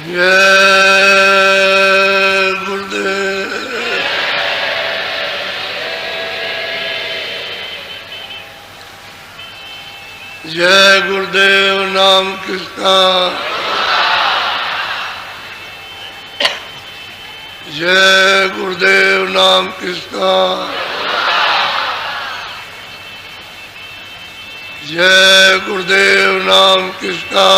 जय गुरुदेव। जय गुरुदेव नाम किसका, जय गुरुदेव नाम किसका, जय गुरुदेव नाम किसका।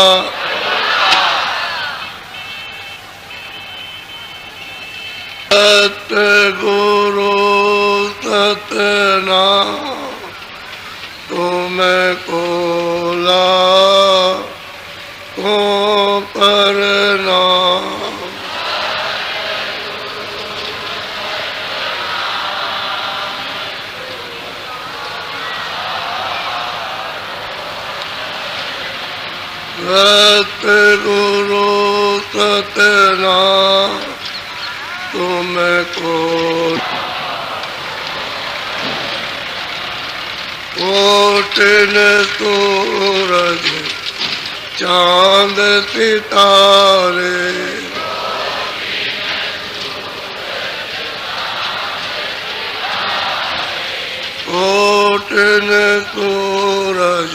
सतगुरु सतनाम तुमको लाखों प्रणाम। सतगुरु सतनाम तुमको कोटिन सूरज चांद सितारे, कोटिन सूरज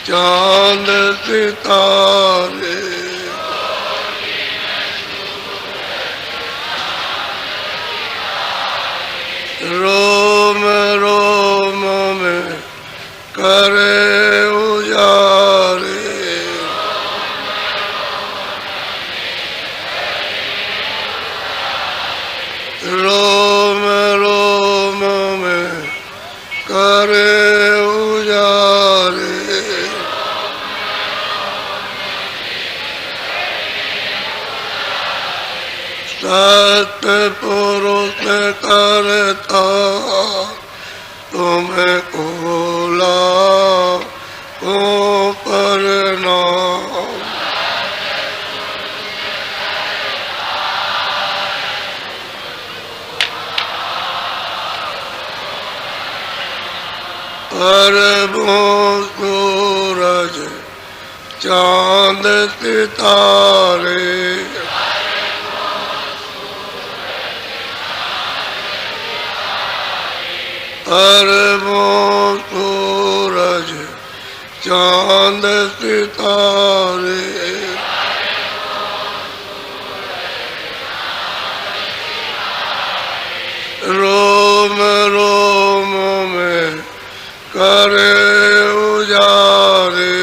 चांद सितारे, रोम रोम में करे उजारे, रोम रोम में करे उजारे। सतपुरुष करता तुमको लाखों प्रणाम। अरबों सूरज चांद सितारे, अरबों सूरज चांद सितारे, रोम रोम में करे उजारे,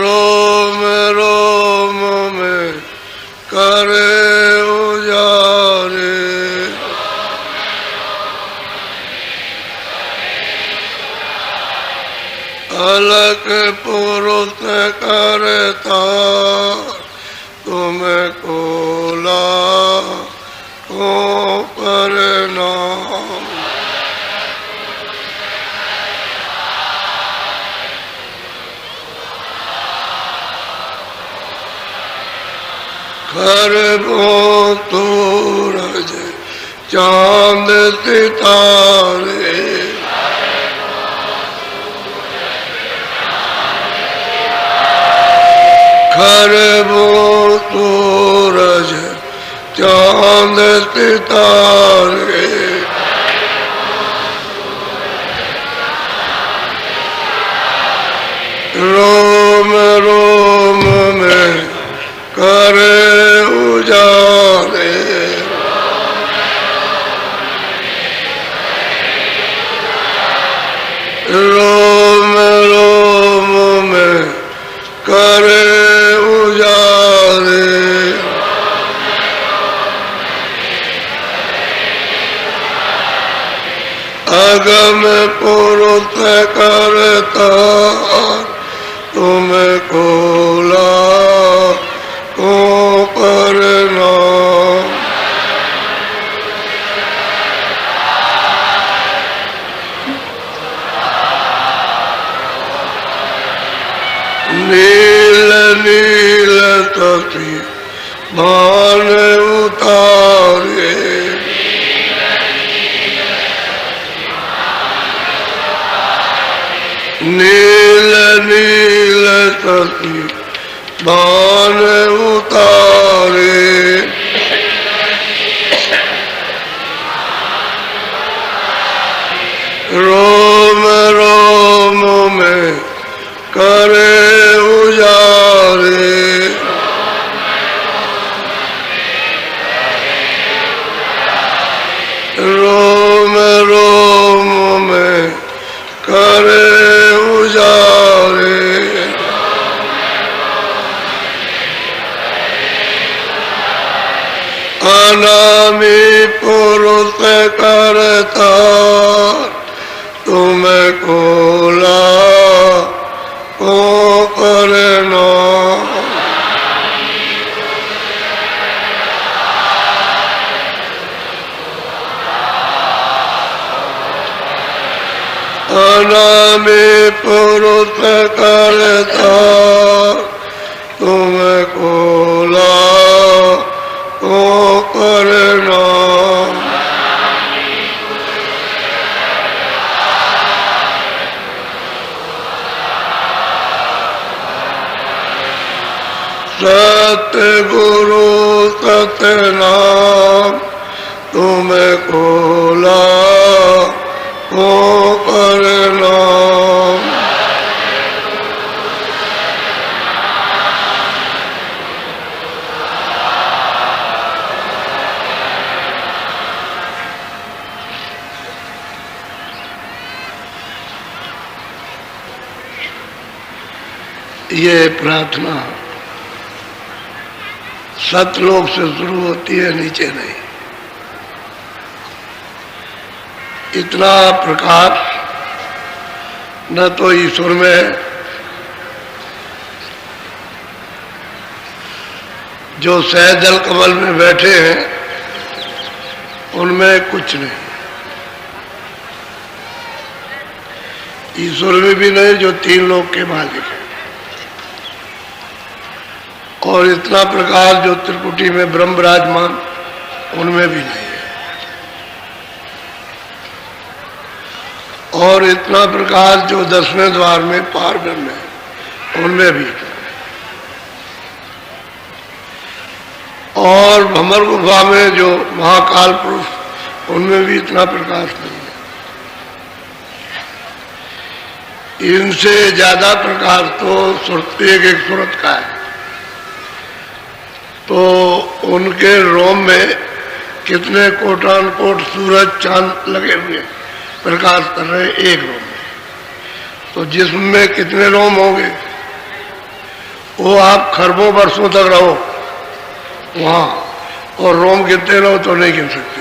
रोम रोम में करे उजारे। अलग पुरुष करता तुमको लाखों प्रणाम। खरबों सूरज चांद सितारे, खरबों सूरज चांद सितारे, रोम रोम में करे उजारे, रोम रोम में करे उजारे। अगम पुरुष करता तुमको लाखों प्रणाम। नील नील तपी मान उतारे, नील नील सती बान उतारे, रोम रोम में करे उजारे, रोम रोम में करे उजारे, अनामी पुरुष करता तुम्हें कोला को करना, अनामी पुरुष करता तुम्हें कोला को करना, सतगुरु सतनाम तुम्हें खोला को करना, ये प्रार्थना सतलोक से शुरू होती है, नीचे नहीं। इतना प्रकाश न तो ईश्वर में है, जो सहजल कमल में बैठे हैं उनमें कुछ नहीं, ईश्वर में भी नहीं जो तीन लोक के मालिक है, और इतना प्रकाश जो त्रिपुटी में ब्रह्म विराजमान उनमें भी नहीं है, और इतना प्रकाश जो 10वें द्वार में पार ब्रह्म है उनमें भी नहीं, और भंवर गुफा में जो महाकाल पुरुष उनमें भी इतना प्रकाश नहीं है। इनसे ज्यादा प्रकाश तो एक एक सूरत का है, तो उनके रोम में कितने कोटान कोट सूरज चांद लगे हुए प्रकाश कर रहे एक रोम में, तो जिस्म में कितने रोम होंगे, वो आप खरबों वर्षों तक रहो वहां और रोम गिनते रहो तो नहीं गिन सकते,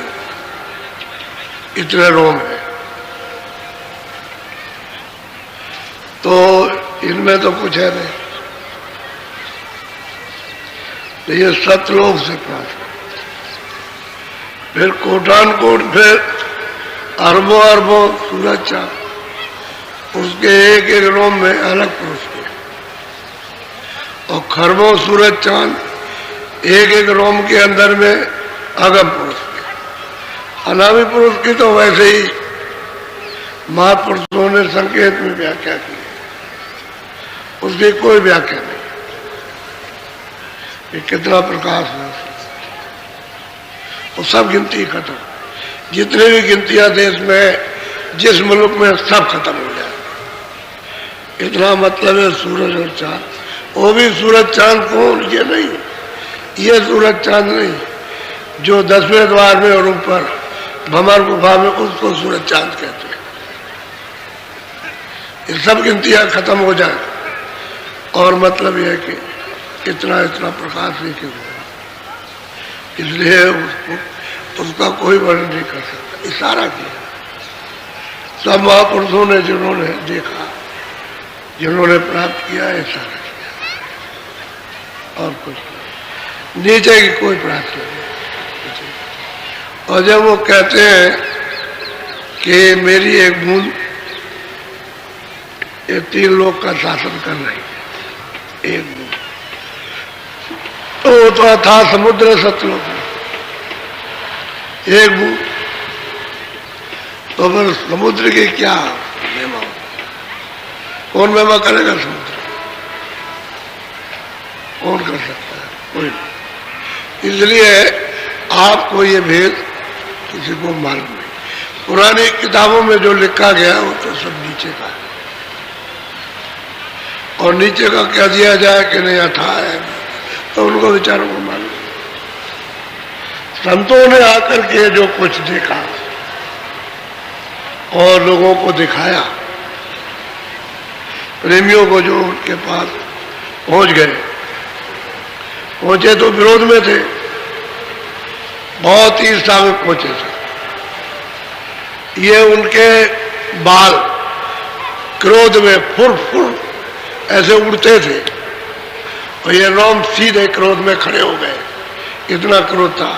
इतने रोम है। तो इनमें तो कुछ है नहीं, तो ये सतलोक से प्रार्थना, फिर कोटान कोट, फिर अरबों अरबों सूरज चांद, उसके एक एक रोम में अलग पुरुष के, और खरबों सूरज चांद एक एक रोम के अंदर में अगम पुरुष के। अनामी पुरुष की तो वैसे ही महापुरुषों ने संकेत में व्याख्या की, उसकी कोई व्याख्या नहीं, ये कितना प्रकाश है, वो सब गिनती खत्म, जितने भी गिनतियां देश में जिस मुल्क में सब खत्म हो जाए। इतना मतलब है सूरज और चांद, वो भी सूरज चांद कौन, ये नहीं, ये सूरज चांद नहीं, जो 10वें द्वार में और ऊपर भंवर गुफा में उसको सूरज चांद कहते हैं। ये सब गिनतियां खत्म हो जाए और मतलब यह है कि इतना इतना प्रकाश नहीं क्यों, इसलिए उसका कोई वर्णन नहीं कर सकता। इशारा किया सब महापुरुषों ने, जिन्होंने देखा, जिन्होंने प्राप्त किया, इशारा किया और कुछ नीचे की कोई प्रार्थना नहीं। और जब वो कहते हैं कि मेरी एक बूंद ये 3 लोग का शासन कर रही है, एक बूंद, तो वो तो था समुद्र सतलोक में एक बूंद, तो फिर समुद्र की क्या महिमा, कौन महिमा करेगा समुद्र? कौन कर सकता है? कोई नहीं। इसलिए आपको ये भेद किसी को मालूम नहीं। पुरानी किताबों में जो लिखा गया वो तो सब नीचे का है, और नीचे का क्या दिया जाए कि नहीं अथा है तो उनको विचारों को मालूम। संतों ने आकर के जो कुछ देखा और लोगों को दिखाया, प्रेमियों को जो उनके पास पहुंच गए, पहुंचे तो विरोध में थे, बहुत ईर्ष्या में पहुंचे थे। ये उनके बाल क्रोध में फुर फुर ऐसे उड़ते थे और ये रोम सीधे क्रोध में खड़े हो गए, इतना क्रोध था।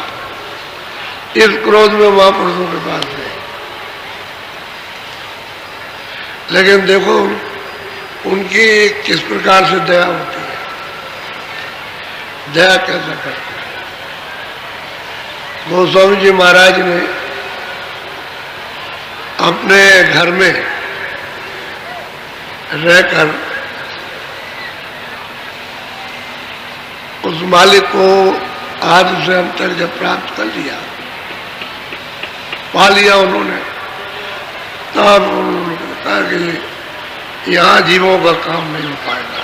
इस क्रोध में महापुरुषों के पास गए, लेकिन देखो उनकी किस प्रकार से दया होती है, दया कैसा करते हैं। गोस्वामी जी महाराज ने अपने घर में रहकर उस मालिक को आदि से अंत तक जब प्राप्त कर लिया, पा लिया उन्होंने, तब उन्होंने कहा कि यहाँ जीवों का काम नहीं हो पाएगा,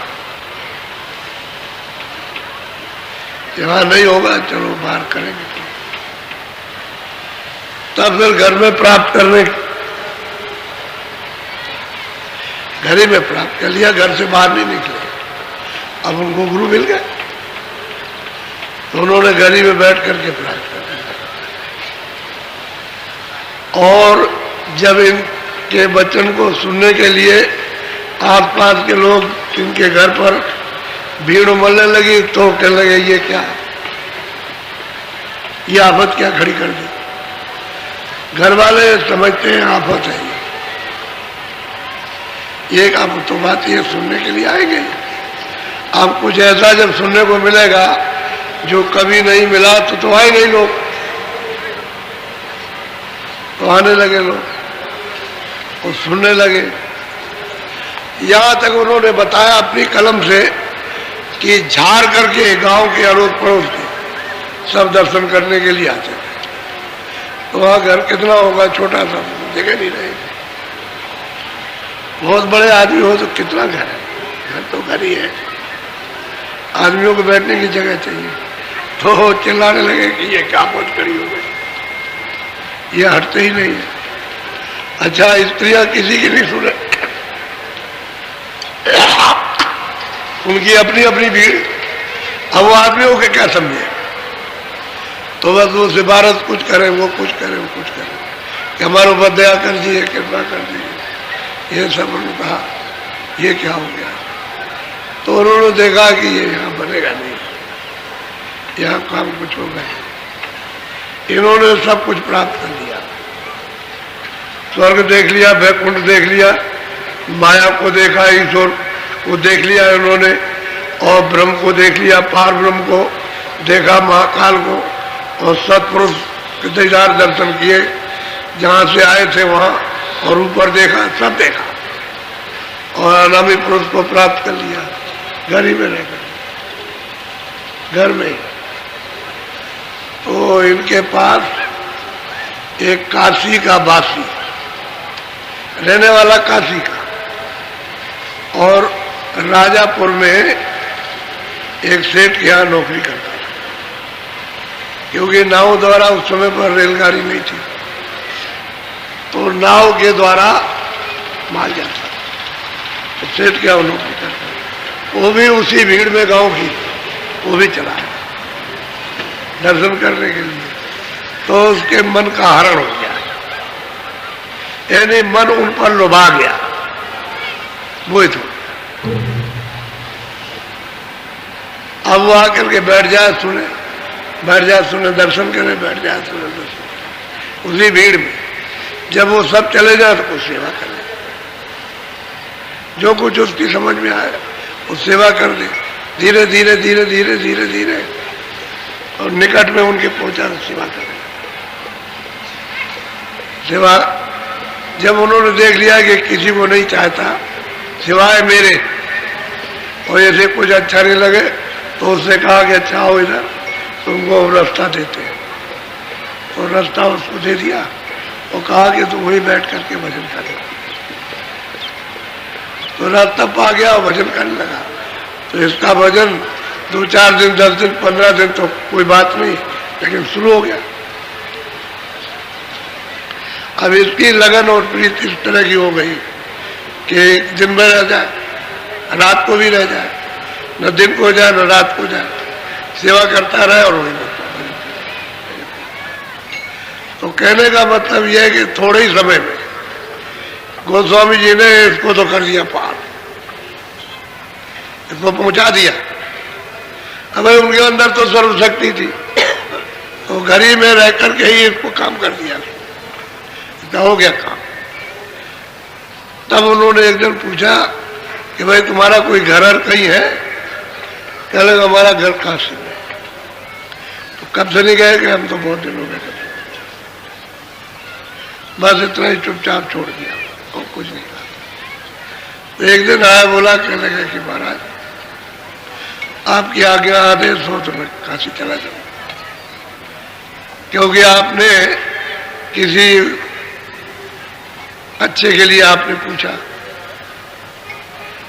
यहाँ नहीं होगा, चलो बाहर करेंगे। तब फिर घर में प्राप्त करने, घर ही में प्राप्त कर लिया, घर से बाहर नहीं निकले। अब उनको गुरु मिल गए तो उन्होंने घर ही में बैठ करके प्राप्त कर लिया। और जब इनके वचन को सुनने के लिए आसपास के लोग इनके घर पर भीड़ उमड़ने लगी तो कहने लगे ये क्या, ये आफत क्या खड़ी कर दी। घर वाले समझते हैं आफत है ये एक आप तो बात ये सुनने के लिए आएंगे। अब कुछ ऐसा जब सुनने को मिलेगा जो कभी नहीं मिला तो आए नहीं लोग, तो आने लगे लोग और सुनने लगे। यहां तक उन्होंने बताया अपनी कलम से कि झाड़ करके गांव के अड़ोस पड़ोस के सब दर्शन करने के लिए आते थे। तो वहां घर कितना होगा, छोटा सा, जगह नहीं रहेगी। बहुत बड़े आदमी हो तो कितना घर है, घर तो घर ही है, आदमियों को बैठने की जगह चाहिए। तो चिल्लाने लगे कि ये क्या बहुत कड़ी हो गई, ये हटते ही नहीं है। अच्छा, स्त्रियां किसी की नहीं सुने, उनकी अपनी अपनी भीड़। अब वो आदमियों के क्या समझे, तो बस वो सिफारिश कुछ करें, वो कुछ करें, वो कुछ करें कि हमारे ऊपर दया कर दीजिए, कृपा कर दीजिए। ये सब उन्होंने कहा ये क्या हो गया। तो उन्होंने देखा कि ये यहाँ बनेगा नहीं, यहाँ काम कुछ होगा। इन्होंने सब कुछ प्राप्त कर लिया, स्वर्ग देख लिया, वैकुंठ देख लिया, माया को देखा, ईश्वर को देख लिया इन्होंने, और ब्रह्म को देख लिया, पार ब्रह्म को देखा, महाकाल को, और सतपुरुष के दीदार दर्शन किए जहाँ से आए थे वहाँ, और ऊपर देखा, सब देखा, और अनामी पुरुष को प्राप्त कर लिया घर ही में रहकर, घर में। तो इनके पास एक काशी का वासी, रहने वाला काशी का, और राजापुर में एक सेठ के यहाँ नौकरी करता था, क्योंकि नाव द्वारा उस समय पर रेलगाड़ी नहीं थी, तो नाव के द्वारा माल जाता। तो सेठ क्या नौकरी करता, वो भी उसी भीड़ में गांव की, वो भी चला है दर्शन करने के लिए। तो उसके मन का हरण हो गया, यानी मन उन पर लुभा गया, मोहित हो। अब वो आकर के बैठ जाए सुने, बैठ जाए सुने, दर्शन करे, बैठ जाए सुने, दर्शन। उसी भीड़ में जब वो सब चले जाए तो कुछ सेवा कर ले, जो कुछ उसकी समझ में आए वो सेवा कर दे, धीरे धीरे धीरे धीरे धीरे धीरे, और निकट में उनके पहुंचा तो सेवा करे। सेवा जब उन्होंने देख लिया कि किसी को नहीं चाहता सिवाय मेरे। और ऐसे कुछ अच्छा नहीं लगे तो उससे कहा कि अच्छा हो इधर, तुमको रास्ता देते हैं। और रास्ता उसको दे दिया और कहा कि तुम वहीं बैठ करके भजन कर लो। तो रास्ता पा गया और भजन करने लगा। तो इसका भजन 2-4 दिन, 10 दिन, 15 दिन तो कोई बात नहीं, लेकिन शुरू हो गया। अब इसकी लगन और प्रीति इस तरह की हो गई कि दिन में रह जाए, रात को भी रह जाए, न दिन को जाए न रात को जाए, सेवा करता रहे और वही करता रहे। तो कहने का मतलब यह है कि थोड़े ही समय में गोस्वामी जी ने इसको तो कर दिया पार, इसको पहुंचा दिया। अब उनके अंदर तो सर्वशक्ति थी, तो घर ही में रह करके ही इसको काम कर दिया, इसका हो गया काम। तब उन्होंने एक दिन पूछा कि भाई तुम्हारा कोई घर कहीं है? कह लगा हमारा घर काशी में। तो कब से नहीं गए? कि हम तो बहुत दिन हो गए, बस इतना ही चुपचाप छोड़ दिया और कुछ नहीं कहा। तो एक दिन आया, बोला, कहने लगा कि महाराज आपकी आज्ञा आदेश हो तो मैं काशी चला जाऊं, क्योंकि आपने किसी अच्छे के लिए आपने पूछा,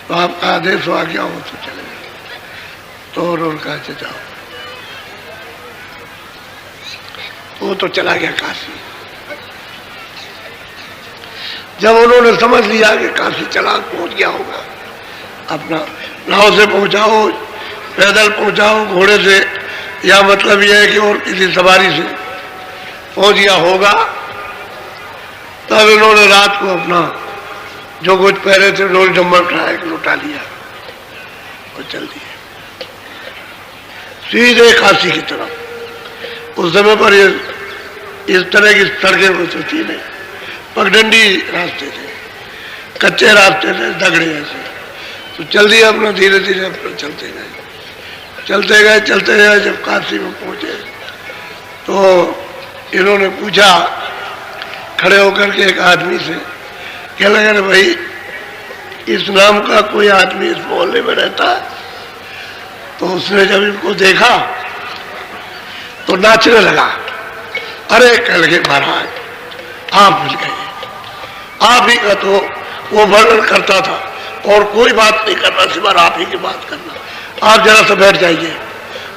तो आपका आदेश हो, आज्ञा हो तो चले जाओ। तो और कहा जाओ। वो तो चला गया काशी। जब उन्होंने समझ लिया कि काशी चला पहुंच गया होगा, अपना नाव से पहुंचाओ, पैदल पहुंचाओ, घोड़े से, या मतलब यह है कि और किसी सवारी से पहुंच गया होगा, तब इन्होंने रात को अपना जो कुछ पहले थे डोल डम्बर उठाया, लुटा लिया और चल दिए सीधे काशी की तरफ। उस समय पर ये इस तरह की सड़कें कुछ थी नहीं, पगडंडी रास्ते थे, कच्चे रास्ते थे, दगड़े ऐसे। तो चल दिया अपना, धीरे धीरे अपना चलते गए। जब काशी में पहुंचे तो इन्होंने पूछा खड़े होकर के एक आदमी से, क्या लगा रे भाई इस नाम का कोई आदमी इस मोहल्ले में रहता है? तो उसने जब इनको देखा तो नाचने लगा। अरे कह लगे महाराज आप मिल गए, आप ही का तो वो वर्णन करता था और कोई बात नहीं करना, सिवाय आप ही की बात करना, आप जरा सा बैठ जाइए।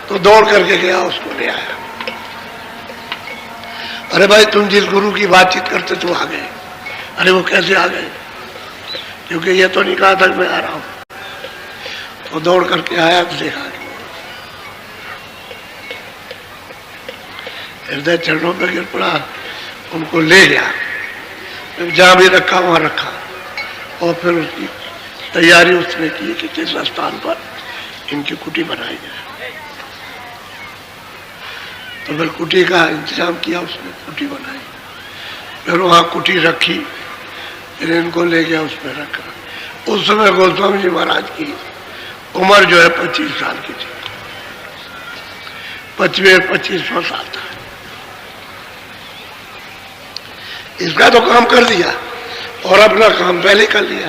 तो दौड़ करके गया, उसको ले आया। अरे भाई तुम जिस गुरु की बातचीत करते तो आ गए। अरे वो कैसे आ गए? क्योंकि ये तो नहीं कहा था कि मैं आ रहा हूं। तो दौड़ करके आया तो देखा हृदय चरणों पर गिर पड़ा, उनको ले गया, जहां भी रखा वहां रखा, और फिर उसकी तैयारी उसने की कि किस स्थान पर इनकी कुटी बनाई जाए। तो फिर कुटी का इंतजाम किया उसने, कुटी बनाई, फिर वहां कुटी रखी, फिर इनको ले गया, उसमें रखा। उस समय गोस्वामी जी महाराज की उम्र जो है 25 साल की थी, 25वां साल था। इसका तो काम कर दिया और अपना काम पहले कर लिया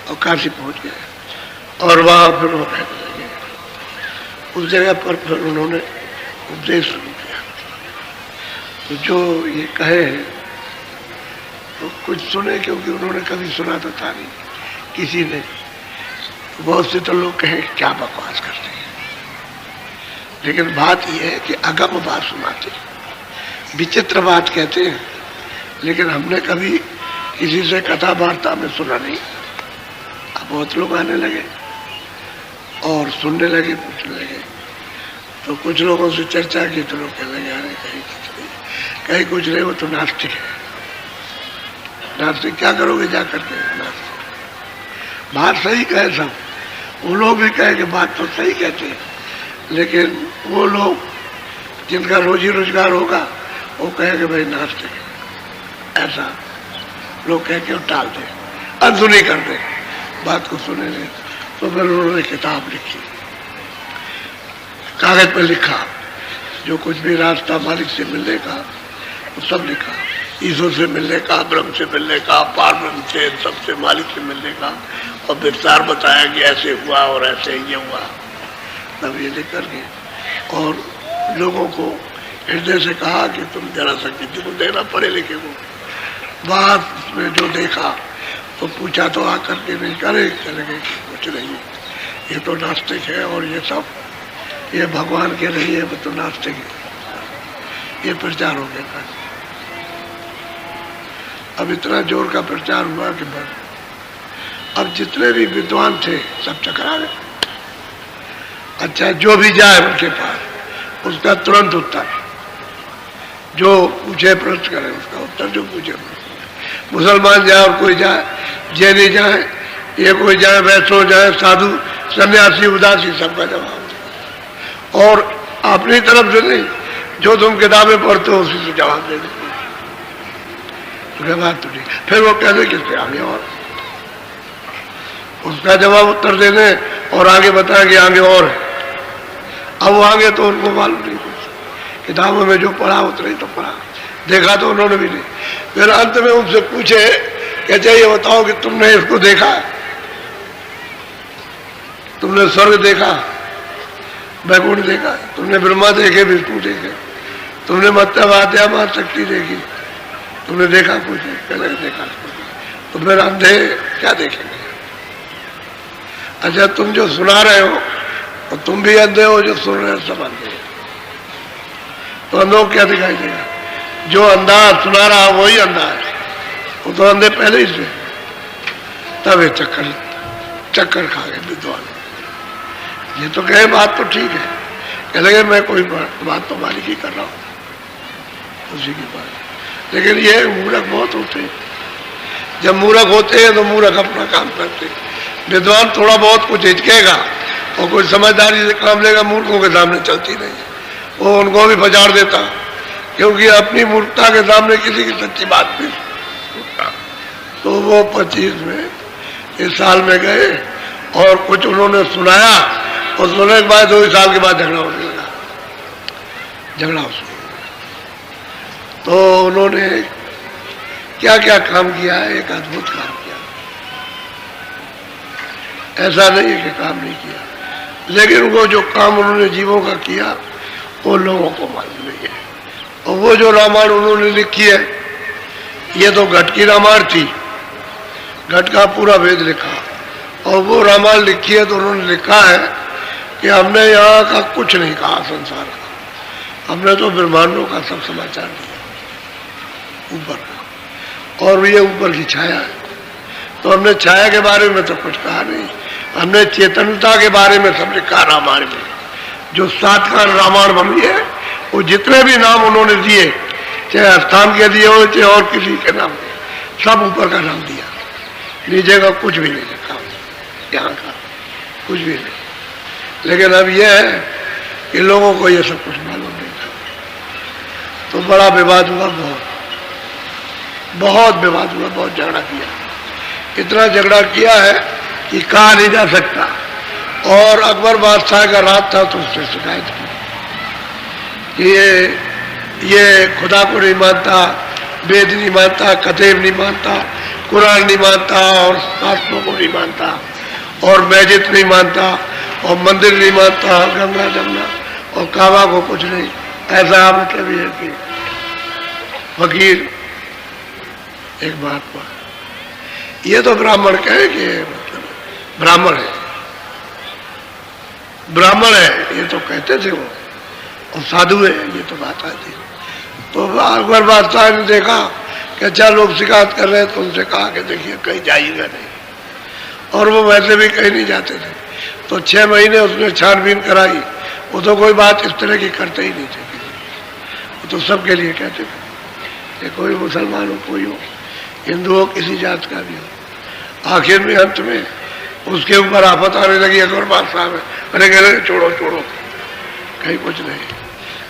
और काशी पहुंच गया। और वहां फिर वो रहने लगे। उस जगह पर फिर उन्होंने उपदेश शुरू किया। तो जो ये कहे तो कुछ सुने, क्योंकि उन्होंने कभी सुना तो था नहीं किसी ने। तो बहुत से तो लोग कहे क्या बकवास करते हैं, लेकिन बात यह है कि अगम बात सुनाते हैं, विचित्र बात कहते हैं, लेकिन हमने कभी किसी से कथा वार्ता में सुना नहीं। अब बहुत लोग आने लगे और सुनने लगे, पूछने लगे। तो कुछ लोगों से चर्चा की तो लोग कहने लगे अरे कहीं कुछ नहीं, वो तो नास्तिक है। नास्तिक क्या करोगे जाकर के? नास्तिक बात सही कहे सब, वो लोग भी कहे कि बात तो सही कहते हैं, लेकिन वो लोग जिनका रोजी रोजगार होगा वो कहे कि भाई नास्तिक है, ऐसा लोग कह के टाल दे, अनसुनी कर दे, बात को सुने नहीं। तो फिर उन्होंने किताब लिखी, कागज पर लिखा, जो कुछ भी रास्ता मालिक से मिलने का वो सब लिखा। ईश्वर से मिलने का, ब्रह्म से मिलने का, पार ब्रह्म से, सबसे मालिक से मिलने का, और विस्तार बताया कि ऐसे हुआ और ऐसे ये हुआ। तब ये लेकर के और लोगों को हृदय से कहा कि तुम जरा सा किसी को देना, पढ़े लिखे को। बात में जो देखा तो पूछा तो आकर के नहीं करे, चले कुछ नहीं, ये तो नास्तिक है, और ये सब ये भगवान के नहीं है, वो तो नास्तिक है। ये प्रचार हो गया था। अब इतना जोर का प्रचार हुआ कि बस अब जितने भी विद्वान थे सब चकरा गए। अच्छा, जो भी जाए उनके पास उसका तुरंत उत्तर, जो पूछे प्रश्न करे उसका उत्तर, जो पूछे प्रश्न। मुसलमान जाए और कोई जाए, जैनी जाए, ये कोई जाए, वैष्णव जाए, साधु, सन्यासी, उदासी, सबका जवाब। और अपनी तरफ से नहीं, जो तुम किताबें पढ़ते हो उसी से जवाब दे देते। बात तो नहीं। फिर वो कहते किससे आगे, और उसका जवाब उत्तर देने और आगे बताएंगे आगे और है। अब वो आगे तो उनको मालूम नहीं कुछ, किताबों में जो पढ़ा उतना ही तो पढ़ा, देखा तो उन्होंने भी नहीं। फिर अंत में उनसे पूछे कि अच्छा ये बताओ कि तुमने इसको देखा, तुमने स्वर्ग देखा, वैकुंठ देखा, तुमने ब्रह्मा देखे, विष्णु देखे, तुमने मत्स्यवाद्या मां शक्ति देखी, तुमने देखा कुछ नहीं? कहने देखा कुछ। तो फिर अंधे क्या देखेंगे? अच्छा, तुम जो सुना रहे हो और तुम भी अंधे हो, जो सुन रहे हो सब अंधे हो, तो अंधों को क्या दिखाई देगा? जो अंधा सुना रहा वही अंधा है, वो तो अंधे पहले ही से। तब ये चक्कर खा गए विद्वान। ये तो कहे बात तो ठीक है, कह लगे मैं कोई बात तो मालिक ही कर रहा हूं, उसी की बात। लेकिन ये मूर्ख बहुत होते हैं। जब मूर्ख होते हैं तो मूर्ख अपना काम करते हैं। विद्वान थोड़ा बहुत कुछ हिचकेगा और कुछ समझदारी से काम लेगा, मूर्खों के सामने चलती नहीं, वो उनको भी पछाड़ देता, क्योंकि अपनी मूर्खता के सामने किसी की सच्ची बात नहीं। तो वो 25 में इस साल में गए और कुछ उन्होंने सुनाया, और सुनने के बाद 2 साल के बाद झगड़ा होने लगा। झगड़ा हो तो उन्होंने क्या क्या काम किया है, एक अद्भुत काम किया। ऐसा नहीं है कि काम नहीं किया, लेकिन वो जो काम उन्होंने जीवों का किया वो लोगों को मालूम नहीं है। और वो जो रामायण उन्होंने लिखी है, ये तो घट की रामायण थी, घट का पूरा वेद लिखा, और वो रामायण लिखी है तो उन्होंने लिखा है कि हमने यहाँ का कुछ नहीं कहा संसार का, हमने तो ब्रह्मांडों का सब समाचार दिया ऊपर का, और ये ऊपर की छाया है। तो हमने छाया के बारे में तो कुछ कहा नहीं, हमने चेतनता के बारे में सब लिखा रामायण में। जो 7 का रामायण बनी है, वो जितने भी नाम उन्होंने दिए, चाहे स्थान के दिए हो चाहे और किसी के नाम, सब ऊपर का नाम दिया, नीचे का कुछ भी नहीं लिखा, यहाँ का कुछ भी नहीं। लेकिन अब यह है कि लोगों को ये सब कुछ मालूम नहीं था, तो बड़ा विवाद हुआ, बहुत विवाद हुआ, बहुत झगड़ा किया। इतना झगड़ा किया है कि कहा नहीं जा सकता। और अकबर बादशाह का राज था तो उससे शिकायत की कि ये खुदा को नहीं मानता, वेद नहीं मानता, कतेब नहीं मानता, कुरान नहीं मानता, और शास्त्रों को नहीं मानता, और मस्जिद नहीं मानता, और मंदिर नहीं मानता, गंगा जमुना और काबा को कुछ नहीं। ऐसा मतलब ये कि फकीर एक महात्मा, ये तो ब्राह्मण कहे कि मतलब ब्राह्मण है, ब्राह्मण है ये तो कहते थे वो, और साधु है ये तो बात आती। तो अकबर बादशाह ने देखा कि अच्छा लोग शिकायत कर रहे हैं, तो उनसे कहा कि देखिए कहीं जाइएगा नहीं, और वो वैसे भी कहीं नहीं जाते थे। तो 6 महीने उसने छानबीन कराई, वो तो कोई बात इस तरह की करते ही नहीं थे, वो तो सबके लिए कहते थे कि कोई मुसलमान हो, कोई हो, हिंदू हो, किसी जात का भी हो। आखिर में अंत में उसके ऊपर आफत आने लगी अकबर बादशाह में, अरे कह रहे छोड़ो छोड़ो, कहीं कुछ नहीं,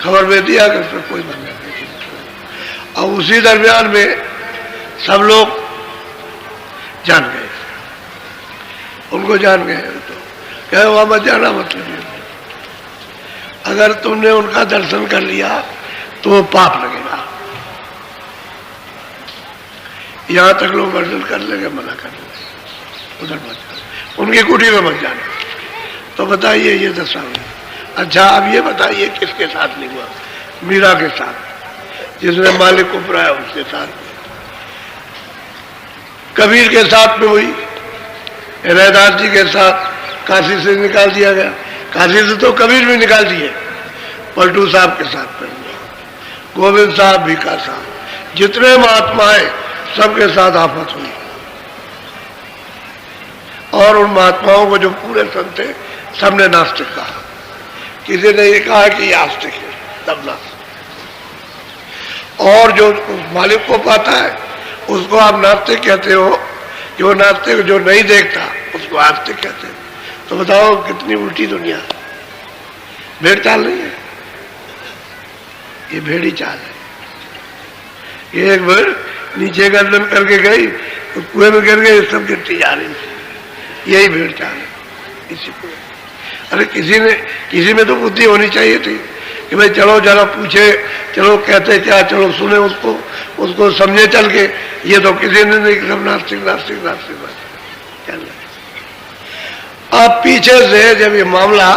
खबर में दिया कि उसमें कोई बंधन नहीं। और उसी दरमियान में सब लोग जान गए, उनको जान गए, तो कहे वहां मत जाना, मतलब ये अगर तुमने उनका दर्शन कर लिया तो वो पाप लगेगा, यहाँ तक लोग वर्जन कर लेंगे, मना कर लेंगे, उधर मत जाओ, उनकी कुटी में मत जाना। तो बताइए ये दशा हुई। अच्छा अब ये बताइए किसके साथ नहीं हुआ? मीरा के साथ, जिसने मालिक को पुराया उसके साथ। कबीर के साथ में हुई, रैदास जी के साथ काशी से निकाल दिया गया, काशी से तो कबीर भी निकाल दिए, पलटू साहब के साथ में हुआ, गोविंद साहब, भीखा साहब, जितने महात्माएं सबके साथ आफत हुई। और उन महात्माओं को जो पूरे संत थे सबने नास्तिक कहा, किसी ने ये कहा कि ये आस्तिक है, तब नास्तिक। और जो मालिक को पाता है उसको आप नास्तिक कहते हो, जो नास्तिक जो नहीं देखता उसको आस्तिक कहते हैं। तो बताओ कितनी उल्टी दुनिया। भेड़ चाल नहीं है, ये भेड़ी चाल है। ये एक बार नीचे गर्दन करके गई तो कुएं में गिर गई, सब गिरती जा रही थी। यही भेड़ चाल है इसी को। अरे किसी में तो बुद्धि होनी चाहिए थी कि भाई चलो जरा पूछे, चलो कहते क्या, चलो सुने उसको समझे चल के। ये तो किसी ने नहीं, सब नास्तिक नास्तिक नास्तिक चल रहा। अब पीछे से जब ये मामला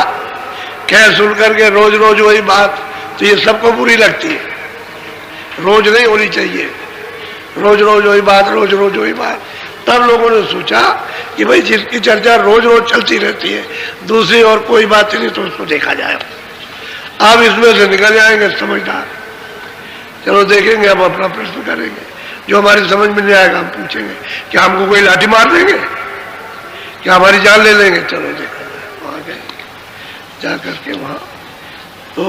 कह सुन करके रोज रोज वही बात, तो ये सबको बुरी लगती है। रोज नहीं होनी चाहिए, रोज रोज वही बात, रोज रोज वही बात। तब लोगों ने सोचा कि भाई जिसकी चर्चा रोज रोज चलती रहती है, दूसरी और कोई बात ही नहीं, तो उसको देखा जाए। अब इसमें से निकल जाएंगे समझदार। चलो देखेंगे, हम अपना प्रश्न करेंगे, जो हमारी समझ में नहीं आएगा हम पूछेंगे। क्या हमको कोई लाठी मार देंगे? क्या हमारी जान ले लेंगे? चलो देखा जाए। वहां गए, जा करके वहां तो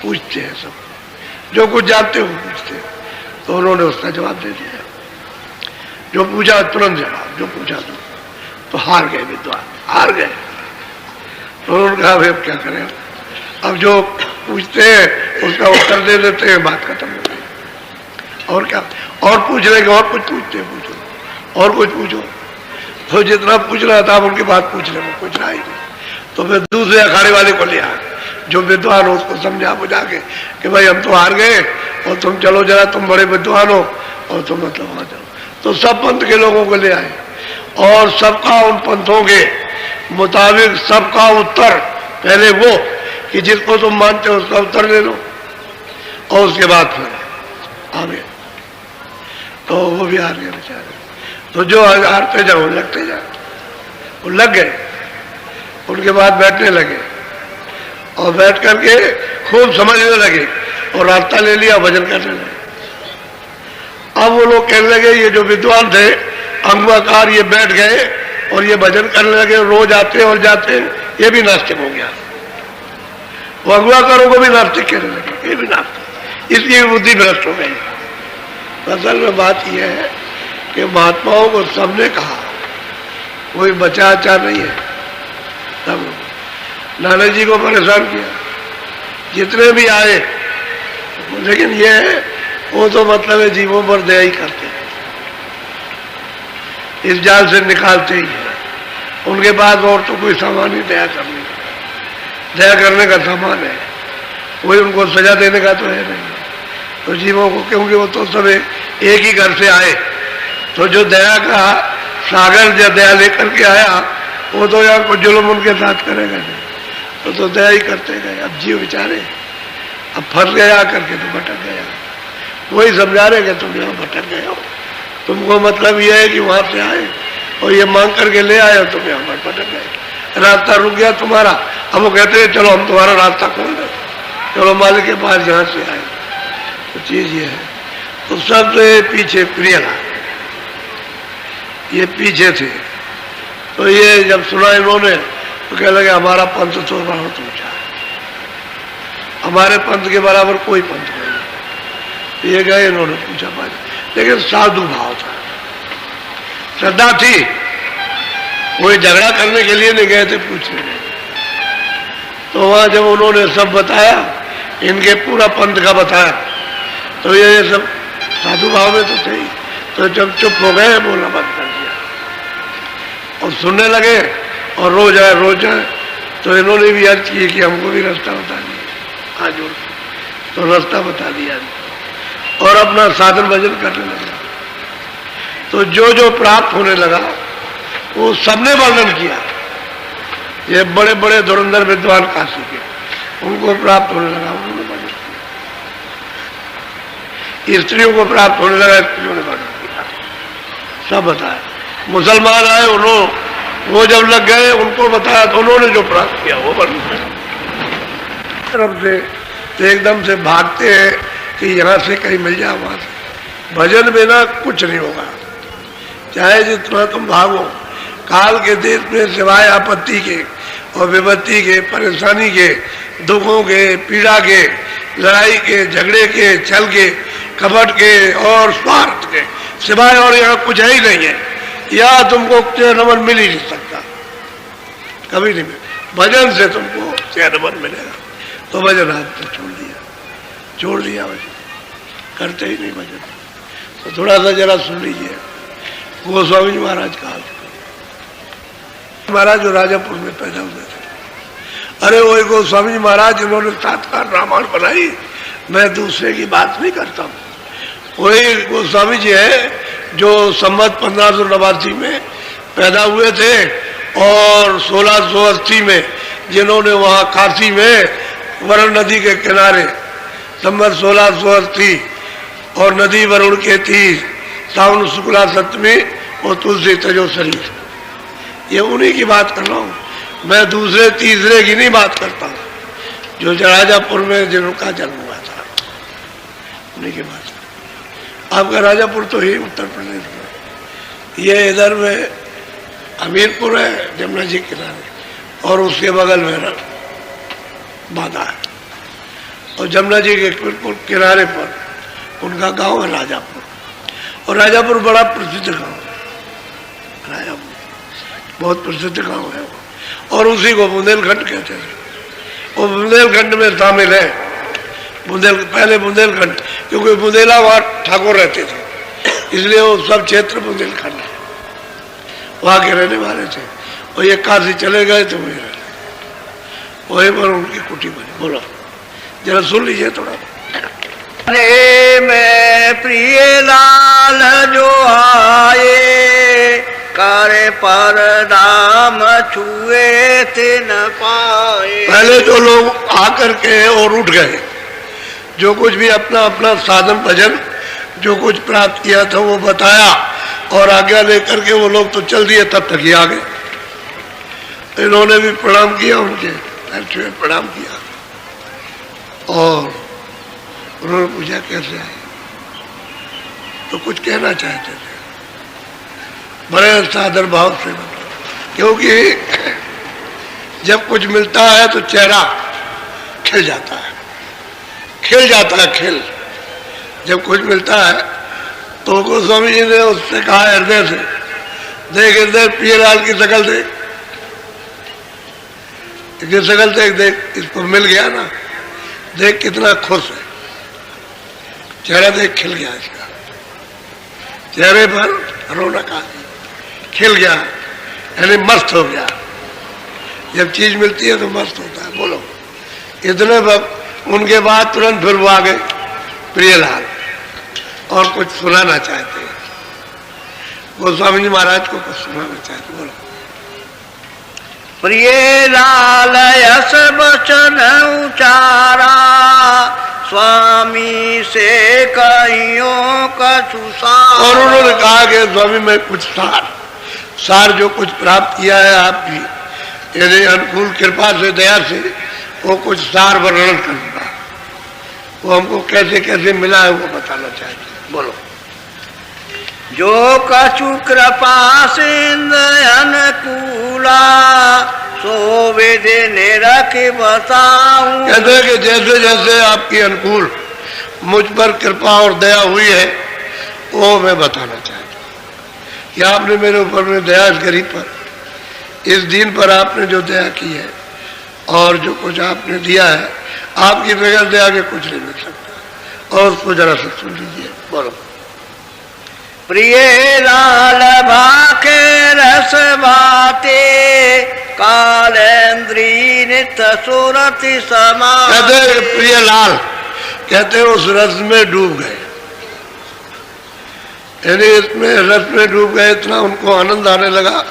पूछते हैं सब, जो कुछ जानते हो पूछते हैं। तो उन्होंने उसका जवाब दे दिया, जो पूछा तुरंत जवाब, जो पूछा तो हार गए विद्वान, हार गए। तो उन्होंने कहा भाई अब क्या करें, अब जो पूछते हैं उसका उत्तर दे देते हैं, बात खत्म हो गई। और क्या, और पूछ लेंगे, और कुछ पूछते हैं, पूछो और कुछ पूछो। तो जितना पूछ रहा था उनकी बात पूछ रहे, वो कुछ रहा ही नहीं। तो फिर दूसरे अखाड़े वाले को लिया, जो विद्वान हो उसको समझा बुझा के कि भाई हम तो हार गए और तुम चलो जरा, तुम बड़े विद्वान हो और तुम मतलब वहां जाओ। तो सब पंथ के लोगों को ले आए और सबका उन पंथों के मुताबिक सबका उत्तर, पहले वो कि जिसको तुम मानते हो उसका उत्तर ले लो, और उसके बाद फिर आगे। तो वो भी हार गए बेचारे। तो जो हारते जाओ लगते जाओ, वो लग गए। उनके बाद बैठने लगे और बैठ करके खूब समझने लगे और रास्ता ले लिया, भजन करने लगे। अब वो लोग कहने लगे, ये जो विद्वान थे अंगवाकार, ये बैठ गए और ये भजन करने लगे, रोज आते और जाते, ये भी नास्तिक हो गया। वो अंगवाकारों को भी नास्तिक कहने लगे, ये भी नास्तिक, इसकी बुद्धि भ्रष्ट हो गई। असल में बात यह है कि महात्माओं को सबने कहा, कोई बचा अच्छा नहीं है। तब नानक जी को परेशान किया, जितने भी आए, लेकिन ये है वो तो मतलब है जीवों पर दया ही करते हैं, इस जाल से निकालते ही है। उनके पास और तो कोई सामान ही दया करने का, दया करने का सामान है, कोई उनको सजा देने का तो है नहीं। तो जीवों को, क्योंकि वो तो सब एक ही घर से आए, तो जो दया का सागर जो दया लेकर के आया, वो तो यहाँ को जुल्म उनके साथ करेगा नहीं, तो दया ही करते गए। अब जीव बेचारे अब फंस गया करके तो भटक गया। वही समझा रहे कि तुम यहाँ भटक गए हो, तुमको मतलब यह है कि वहां से आए और ये मांग करके ले आए, तुम यहाँ पर भटक गए, रास्ता रुक गया तुम्हारा। अब वो कहते हैं चलो हम तुम्हारा रास्ता खोल दें, चलो मालिक के पास जहाँ से आए। तो चीज ये है। तो सबसे पीछे प्रियलाल, ये पीछे थे। तो ये जब सुना इन्होंने तो कह लगे हमारा पंथ तो बहुत ऊंचा है, हमारे पंथ के बराबर कोई पंथ नहीं। तो ये गए, इन्होंने पूछा बात, लेकिन साधु भाव था, श्रद्धा थी, कोई झगड़ा करने के लिए नहीं गए थे पूछने। तो वहां जब उन्होंने सब बताया, इनके पूरा पंथ का बताया, तो ये सब साधु भाव में तो थे। तो जब चुप हो गए, बोलना बंद कर दिया और सुनने लगे, और रोज आए। तो इन्होंने भी अर्ज की कि हमको भी रास्ता बता दिया, आज तो रास्ता बता दिया और अपना साधन भजन करने लगा। तो जो जो प्राप्त होने लगा वो सबने वर्णन किया। ये बड़े बड़े धुरंधर विद्वान काशी के, उनको प्राप्त होने लगा, उन्होंने वर्णन किया। स्त्रियों को प्राप्त होने लगा, स्त्रियों ने वर्णन किया, सब बताया। मुसलमान आए, उन्होंने वो जब लग गए उनको बताया तो उन्होंने जो प्राप्त किया वो वर्णन किया। तरफ से तो एकदम से भागते हैं कि यहाँ से कहीं मिल जाए, वहां से। भजन बिना कुछ नहीं होगा, चाहे जितना तुम भागो। काल के देश में सिवाय आपत्ति के और विपत्ति के, परेशानी के, दुखों के, पीड़ा के, लड़ाई के, झगड़े के, छल के, कपट के और स्वार्थ के सिवाय और यहाँ कुछ है ही नहीं है। यहाँ तुमको चैन मिल ही नहीं सकता, कभी नहीं मिले। भजन से तुमको चैन मिलेगा। तो भजन आपने छोड़ दिया भजन, करते ही नहीं भजन। तो थोड़ा सा जरा सुन लीजिए गोस्वामी जी महाराज का। महाराज जो राजापुर में पैदा हुए थे, अरे वो गोस्वामी जी महाराज जिन्होंने सातकार रामायण बनाई, मैं दूसरे की बात नहीं करता हूँ। वही गोस्वामी जी है जो संवत 1589 में पैदा हुए थे और 1680 में जिन्होंने वहाँ काशी में वरुण नदी के किनारे संवत 1680 और नदी वरुण के तीर सावन शुक्ला सप्तमी और तुलसी तजो शरीर, ये उन्हीं की बात कर रहा हूँ। मैं दूसरे तीसरे की नहीं बात करता हूँ। जो राजापुर में जिनका जन्म हुआ था उन्हीं की बात। आपका राजापुर तो ही उत्तर प्रदेश में, ये इधर में हमीरपुर है जमुना जी किनारे, और उसके बगल में बांदा है, और जमुना जी के किनारे पर उनका गांव है राजापुर। और राजापुर बड़ा प्रसिद्ध गांव है, राजापुर बहुत प्रसिद्ध गांव है वो, और उसी को बुंदेलखंड कहते हैं। वो बुंदेलखंड में शामिल है। पहले बुंदेलखंड, क्योंकि बुंदेला वहाँ ठाकुर रहते थे, इसलिए वो सब क्षेत्र बुंदेलखंड है, वहाँ के रहने वाले थे। और ये काशी चले गए तो वहीं पर उनकी कुटी बनी। बोलो जरा सुन लीजिए थोड़ा। में प्रिय लाल जो आए, करे पर नाम छुए थे न पाए। पहले जो लोग आकर के और उठ गए, जो कुछ भी अपना अपना साधन भजन जो कुछ प्राप्त किया था वो बताया और आज्ञा लेकर के वो लोग तो चल दिए, तब तक ही आ गए। इन्होंने भी प्रणाम किया, उनके पैर छुए प्रणाम किया और उन्होंने पूछा कैसे आए, तो कुछ कहना चाहते थे बड़े सादर भाव से, क्योंकि जब कुछ मिलता है तो चेहरा खिल जाता है, खिल जाता है खिल। जब कुछ मिलता है तो गोस्वामी जी ने उससे कहा हृदय से, देख हृदय प्रियलाल की शकल देख, इसकी शकल देख, देख इसको मिल गया ना, देख कितना खुश है, चेहरा देख खिल गया इसका, चेहरे पर रौनक आ गई, खिल गया, यानी मस्त हो गया। जब चीज मिलती है तो मस्त होता है। बोलो इतने उनके बाद तुरंत फिर वो आ गए प्रियलाल और कुछ सुनाना चाहते हैं। गोस्वामी जी महाराज को कुछ सुनाना चाहते। बोलो। प्रियलाल यश वचन उचारा, स्वामी से कहियो कछु सार। और उन्होंने कहा कि स्वामी मैं कुछ सार जो कुछ प्राप्त किया है आपकी यदि अनुकूल कृपा से दया से, वो कुछ सार वर्णन करूंगा, वो हमको कैसे कैसे मिला है वो बताना चाहिए। बोलो। जो कछु कृपा सिंध अनुकूला, सो विधि निरख बताऊं। कहते हैं कि जैसे जैसे आपकी अनुकूल मुझ पर कृपा और दया हुई है वो मैं बताना चाहता हूँ कि आपने मेरे ऊपर में दया इस गरीब पर, इस दिन पर आपने जो दया की है और जो कुछ आपने दिया है, आपकी बगैर दया के कुछ नहीं मिल सकता। और उसको जरा से सुन लीजिए। बोलो। प्रिय लाल भाके रस बाते, कालेंद्री नित सुरति समा। कहते प्रिय लाल, कहते उस रस में डूब गए। यानी इसमें रस में डूब गए, इतना उनको आनंद आने लगा।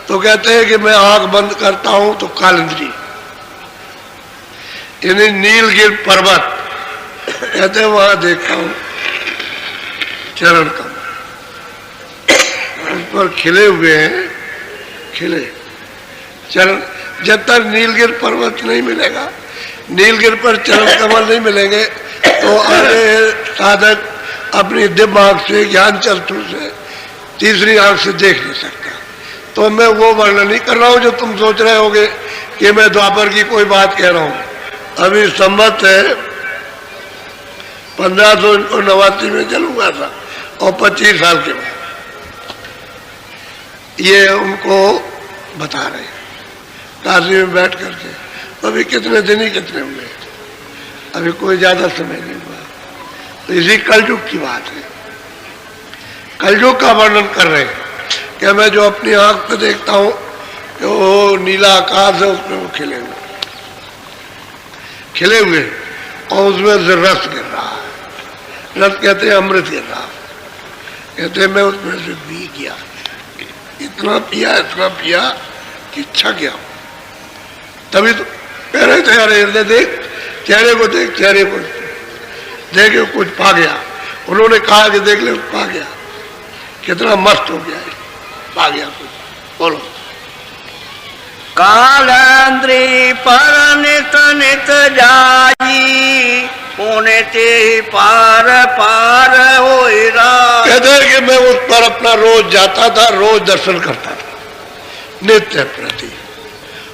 तो कहते हैं कि मैं आंख बंद करता हूं तो कालिंद्री, यानी नीलगिर पर्वत, कहते हैं वहां देखता हूं चरण कमल, उस पर खिले हुए हैं, खिले चरण। जब तक नीलगिर पर्वत नहीं मिलेगा, नीलगिर पर चरण कमल नहीं मिलेंगे, तो आगे साधक अपनी दिव्य आंख से, ज्ञान चक्षु से, तीसरी आंख से देख नहीं सकता। तो मैं वो वर्णन नहीं कर रहा हूं जो तुम सोच रहे होगे कि मैं द्वापर की कोई बात कह रहा हूं। अभी संवत है 1589 में जन्म हुआ था और 25 साल के बाद ये उनको बता रहे हैं काशी में बैठ करके। अभी कितने दिन ही कितने हुए, अभी कोई ज्यादा समय नहीं हुआ। तो इसी कलयुग की बात है, कलयुग का वर्णन कर रहे हैं कि मैं जो अपनी आंख पे देखता हूं कि वो नीला आकाश है, उसमें वो खिले हुए, खिले हुए, और उसमें से रस गिर रहा है। रस कहते हैं अमृत गिर रहा, कहते हैं मैं उसमें से पी गया, इतना पिया कि छक गया। तभी तो कह रहे थे अरे हृदय देख, चेहरे को देख, चेहरे को देखे कुछ पा गया। उन्होंने कहा कि देख ले पा गया, कितना मस्त हो गया है, पा गया कुछ। बोलो कालंद्री पर नित नित जाई, पुण्य ते पार पार होई राज। कहते हैं कि मैं उस पर अपना रोज जाता था, रोज दर्शन करता था, नित्य प्रति,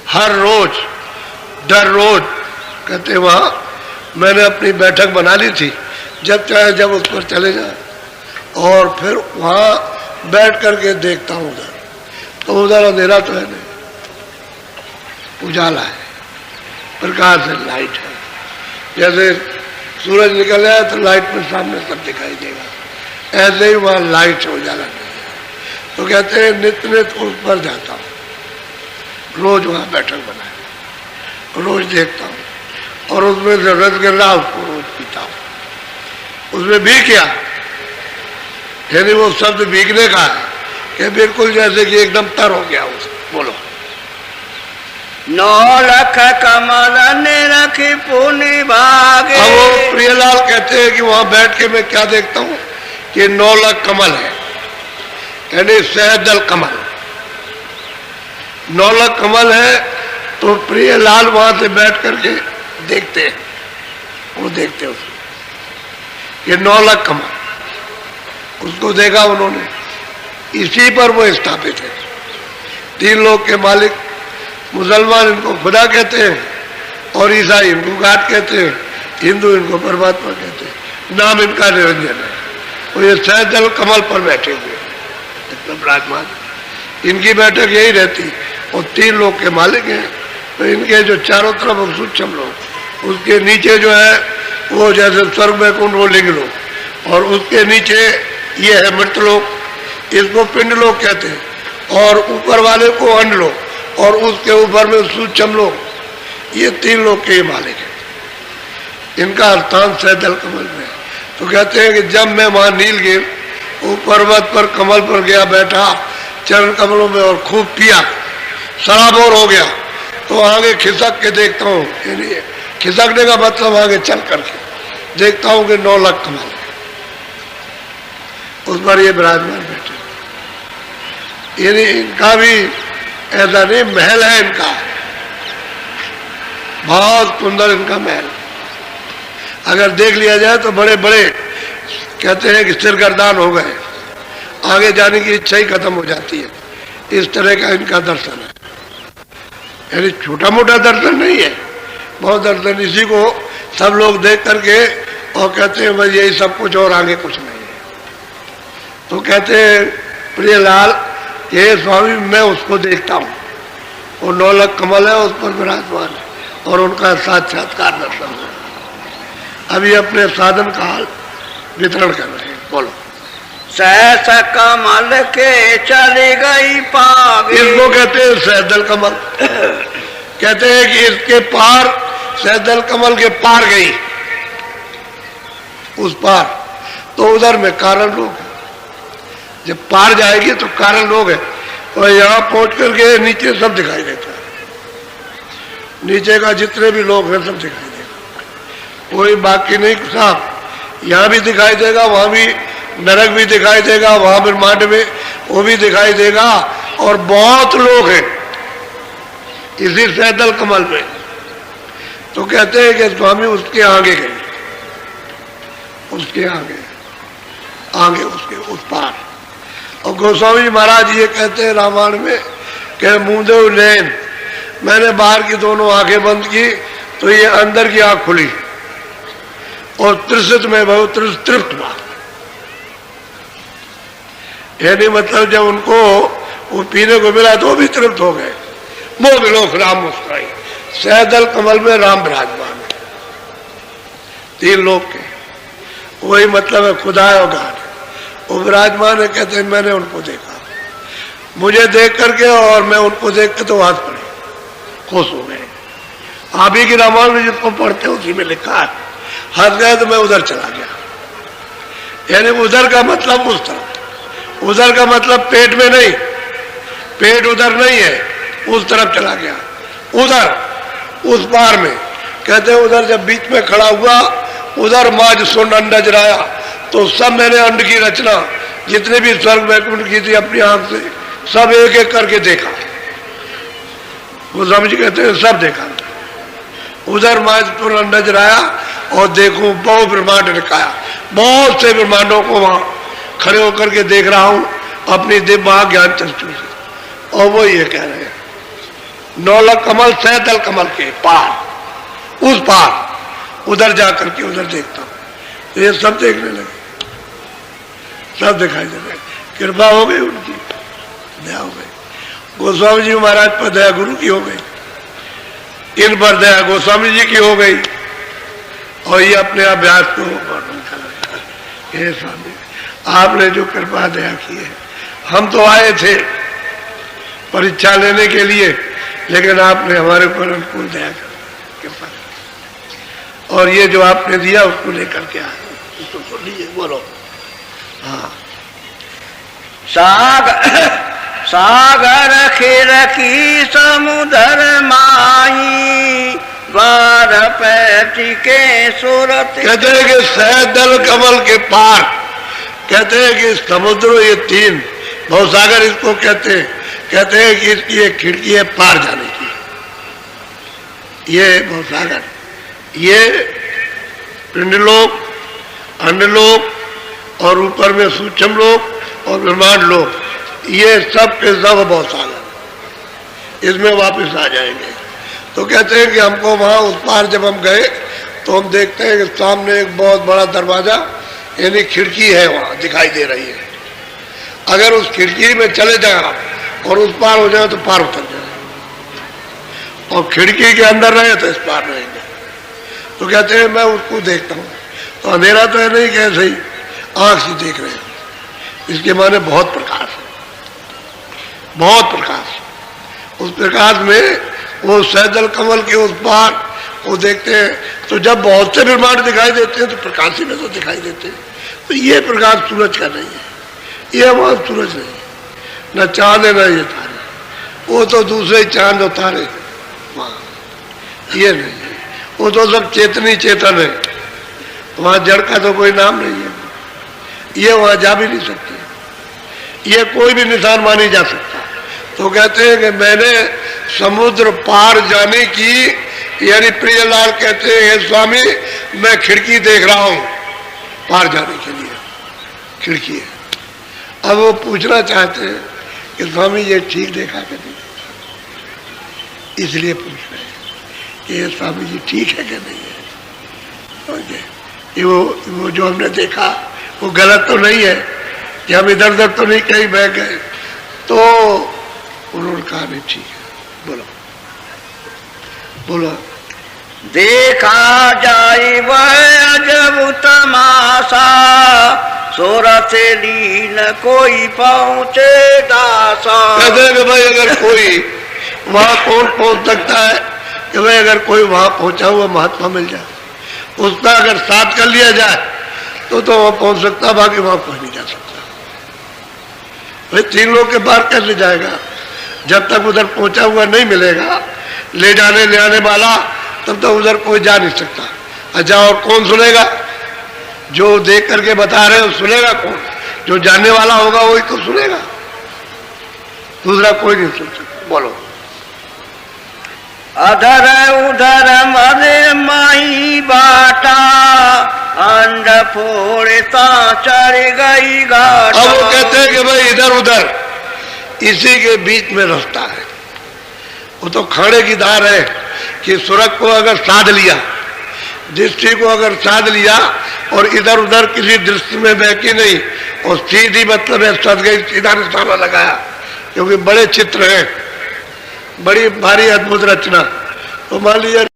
हर रोज, दर रोज। कहते वहां मैंने अपनी बैठक बना ली थी, जब चाहे जब उस पर चले जाए, और फिर वहां बैठ करके देखता हूं उधर, तो उधर अंधेरा तो है नहीं, उजाला है, प्रकाश है, लाइट है। जैसे सूरज निकल जाए तो लाइट में सामने सब दिखाई देगा, ऐसे ही वहां लाइट है, उजाला नहीं है। तो कहते हैं नित्य नित्य उस पर जाता हूं, रोज वहां बैठक बनाए, रोज देखता हूं, और उसमें से रस गिर रहा उसको रोज पीता हूं। उसमें भी क्या, यानी वो शब्द भीगने का है कि बिल्कुल जैसे कि एकदम तर हो गया उस। बोलो 9 लाख कमल ने रखी पुण्य भागे। अब वो प्रियलाल कहते हैं कि वहां बैठ के मैं क्या देखता हूं कि 9 लाख कमल है, यानी सहदल कमल, 9 लाख कमल है। तो प्रियलाल वहां से बैठ करके देखते हैं, वो देखते हैं उसको, ये 9 लाख कमल, उसको देखा उन्होंने, इसी पर वो स्थापित है। 3 लोक के मालिक, मुसलमान इनको खुदा कहते हैं, और ईसाई इनको गाड कहते हैं, हिंदू इनको परमात्मा कहते हैं, नाम इनका निरंजन है। और ये सहजल कमल पर बैठे हुए विराजमान, इनकी बैठक यही रहती। और 3 लोक के मालिक हैं, तो इनके जो चारों तरफ सूक्ष्म लोग, उसके नीचे जो है वो जैसे स्वर्ग में कुंड, वो लिंग लोक, और उसके नीचे ये है मृत लोक, इसको पिंड लोक कहते हैं, और ऊपर वाले को अंड लोक, और उसके ऊपर में सूक्ष्म लोक, ये 3 लोक के मालिक हैं। इनका स्थान सहजल कमल में। तो कहते हैं कि जब मैं वहां नीलगिर वो पर्वत पर कमल पर गया, बैठा चरण कमलों में, और खूब पिया, सराबोर हो गया, तो आगे खिसक के देखता हूँ, यानी खिसकने का मतलब आगे चल करके देखता हूँ कि 9 लाख कमल, उस पर ये विराजमान बैठे। यानी इनका भी ऐसा नहीं, महल है इनका, बहुत सुंदर इनका महल। अगर देख लिया जाए तो बड़े बड़े कहते हैं कि सिरगर्दान हो गए, आगे जाने की इच्छा ही खत्म हो जाती है। इस तरह का इनका दर्शन है, यानी छोटा मोटा दर्शन नहीं है, बहुत दर्शन। इसी को सब लोग देख करके और कहते हैं बस यही सब कुछ और आगे कुछ नहीं है। तो कहते हैं प्रियलाल ये स्वामी मैं उसको देखता हूँ, वो 9 लाख कमल है, उस पर विराजमान है, और उनका साक्षात्कार दर्शन है। अभी अपने साधन का हाल वितरण कर रहे हैं। बोलो सहस कमल के चली गई पागे। इसको कहते हैं सहदल कमल, कहते हैं कि इसके पार, सहदल कमल के पार गई, उस पार, तो उधर में कारण लोग, जब पार जाएगी तो कारण लोग है, और यहाँ पहुंच करके नीचे सब दिखाई देता है, नीचे का जितने भी लोग हैं सब दिखाई देगा, कोई बाकी नहीं साहब। यहाँ भी दिखाई देगा, वहां भी नरक भी दिखाई देगा, वहां ब्रह्मांड में वो भी दिखाई देगा, और बहुत लोग हैं इसी सैदल कमल में। तो कहते हैं कि स्वामी उसके आगे गए, उसके आगे आगे उसके उस पार। और गोस्वामी जी महाराज ये कहते हैं रामायण में कि मूंदे नैन, मैंने बाहर की दोनों आंखें बंद की तो ये अंदर की आंख खुली, और त्रिसित में बहुत तृप्त हुआ। यानी मतलब जब उनको वो पीने को मिला तो भी तृप्त हो गए। मोह विलोक राम मुस्कुराई, सैदल कमल में राम विराजमान है, तीन लोग के, वही मतलब है खुदा और गान, वो विराजमान है। कहते हैं मैंने उनको देखा, मुझे देख करके और मैं उनको देख के तो हाथ पड़े, खुश हो गए। आप ही की रामायण में जिसको पढ़ते उसी में लिखा है, हंस गए तो मैं उधर चला गया। यानी उधर का मतलब उस तरफ, उधर का मतलब पेट में नहीं, पेट उधर नहीं है, उस तरफ चला गया, उधर उस पार में। कहते हैं उधर जब बीच में खड़ा हुआ, उधर माज सुन अंड नजराया, तो सब मैंने अंड की रचना जितने भी स्वर्ग वैकुंठ की थी अपनी आंख से सब एक एक करके देखा। वो समझ कहते हैं सब देखा। उधर माजपुर अंड नजराया और देखूं बहुत ब्रह्मांड दिखाया, बहुत से ब्रह्मांडों को वहां खड़े होकर के देख रहा हूं अपनी दिव्य ज्ञान चक्षु से। और वो ये कह रहे हैं नौलख कमल सैदल कमल के पार, उस पार उधर जाकर के उधर देखता हूं। तो ये सब देखने लगे, सब दिखाई दे रहे। कृपा हो गई उनकी, दया हो गई। गोस्वामी जी महाराज पर दया गुरु की हो गई, इन पर दया गोस्वामी जी की हो गई, और ये अपने अभ्यास को वर्णन कर रहे हैं। हे स्वामी आपने जो कृपा दया की है, हम तो आए थे परीक्षा लेने के लिए, लेकिन आपने हमारे ऊपर अनुकूल दया कर कृपा, और ये जो आपने दिया उसको लेकर के आए, उसको सुन लीजिए, बोलो। हाँ, सागर खिर की समुद्र माही, द्वार पैठी के सूरत। कहते हैं कि सैदल कमल के पार, कहते हैं कि समुद्र ये तीन भवसागर इसको कहते हैं कि इसकी एक खिड़की है पार जाने की, ये भवसागर, ये पिंडलोक, अंडलोक, और ऊपर में सूक्ष्म लोक और ब्रह्मांड लोक, ये सब के सब भवसागर, इसमें वापस आ जाएंगे। तो कहते हैं कि हमको वहां उस पार जब हम गए तो हम देखते हैं कि सामने एक बहुत बड़ा दरवाजा यानी खिड़की है, वहां दिखाई दे रही है। अगर उस खिड़की में चले जाए और उस पार हो जाए तो पार उतर जाए, और खिड़की के अंदर रहे तो इस पार रहेंगे। तो कहते हैं मैं उसको देखता हूँ, तो अंधेरा तो है नहीं, कैसे ही आंख से देख रहे हैं, इसके माने बहुत प्रकाश है, बहुत प्रकाश। उस प्रकाश में वो सैदल कमल के उस पार वो देखते हैं, तो जब बहुत से ब्रह्मांड दिखाई देते हैं तो प्रकाश ही में तो दिखाई देते हैं। तो ये प्रकाश सूरज का नहीं है, ये वहां सूरज नहीं, न चांद है न ये तारे, वो तो दूसरे चांद और तारे वहां, ये नहीं है, वो तो सब चेतनी चेतन है, वहां जड़ का तो कोई नाम नहीं है, ये वहां जा भी नहीं सकते, ये कोई भी निशान मानी जा सकता। तो कहते हैं कि मैंने समुद्र पार जाने की, यानी प्रियलाल कहते हैं हे स्वामी मैं खिड़की देख रहा हूं पार जाने के लिए, खिड़की है। अब वो पूछना चाहते हैं कि स्वामी ये ठीक देखा कि नहीं, इसलिए पूछ रहे हैं कि ये स्वामी जी ठीक है कि नहीं है, ये वो जो हमने देखा वो गलत तो नहीं है कि हम इधर उधर तो नहीं कहीं बह गए। तो उन्होंने कहा नहीं ठीक है, बोलो बोलो। देखा जाए वह अजब तमाशा, सूरत लीन कोई पहुंचे दासा। कहते हैं कि भाई अगर कोई वहां कौन पहुंच सकता है, कि भाई अगर कोई वहां पहुंचा हुआ महात्मा मिल जाए, उसका अगर साथ कर लिया जाए तो वहां पहुंच सकता, बाकी वहां कोई नहीं जा सकता। भाई 3 लोग के पार कैसे जाएगा? जब तक उधर पहुंचा हुआ नहीं मिलेगा, ले जाने ले आने वाला, तब तक उधर कोई जा नहीं सकता। अच्छा, और कौन सुनेगा? जो देख करके बता रहे हो सुनेगा कौन? जो जानने वाला होगा वही तो सुनेगा, दूसरा कोई नहीं सुन सकता। बोलो। अधर उधर मदे माही बाटा, अंड फोड़ता चढ़ गई घाटा। अब वो कहते हैं कि भाई इधर उधर इसी के बीच में रास्ता है। वो तो खाने की धार है कि सुरग को अगर साध लिया, दृष्टि को अगर साध लिया और इधर उधर किसी दृष्टि में बहकी नहीं और सीधी मतलब है सद गई, सीधा निशाना लगाया, क्योंकि बड़े चित्र हैं, बड़ी भारी अद्भुत रचना। तो मान लीजिए